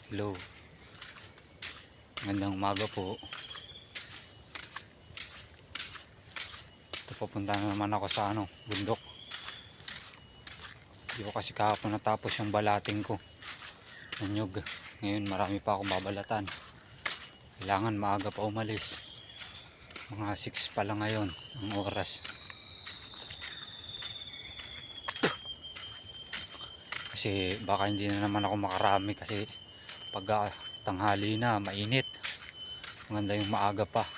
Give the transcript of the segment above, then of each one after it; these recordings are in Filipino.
Hello, magandang umaga po. Ito, papunta na naman ako sa bundok. Hindi ko kasi kahapon natapos yung balating ko ng nyug. Ngayon marami pa akong babalatan. Kailangan maaga pa umalis. Mga 6 pa lang ngayon ang oras. Kasi baka hindi na naman ako makarami kasi pag tanghali na mainit. Maganda yung maaga pa.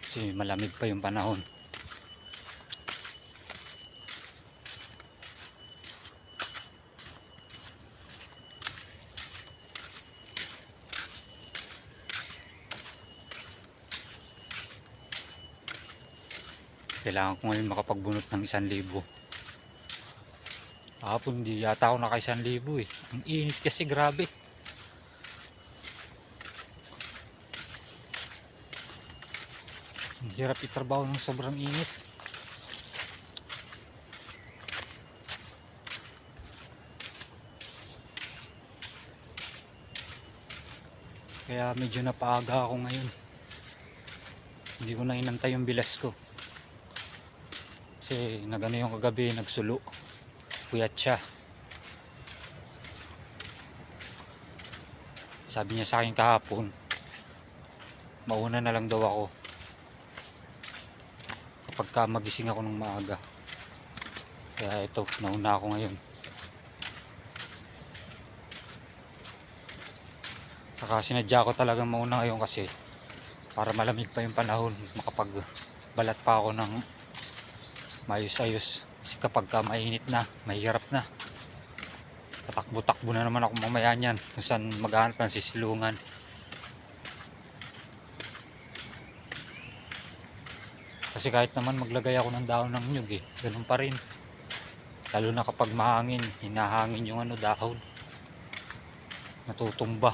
Kasi malamig pa yung panahon. Kailangan ko ngayon makapagbunot ng 1,000. Kahapon hindi yata ako naka 1,000 eh. Ang init kasi, grabe. Ang hirap itrabaho ng sobrang init. Kaya medyo napaaga ako ngayon. Hindi ko na inantay yung bilas ko. Kasi nagano yung kagabi, nagsulo. Puyat siya. Sabi niya sa akin kahapon, mauna na lang daw ako kapag ka magising ako ng maaga. Kaya ito, nauna ako ngayon. Saka sinadya ko talagang mauna ngayon kasi para malamig pa yung panahon, makapagbalat pa ako ng maayos-ayos. Kasi kapag ka mainit na, mahirap na. Tatakbo-takbo na naman ako mamaya niyan kung saan maghanap ng sisilungan. Kasi kahit naman maglagay ako ng dahon ng nyug ganun pa rin. Lalo na kapag mahangin, hinahangin yung dahon, natutumba.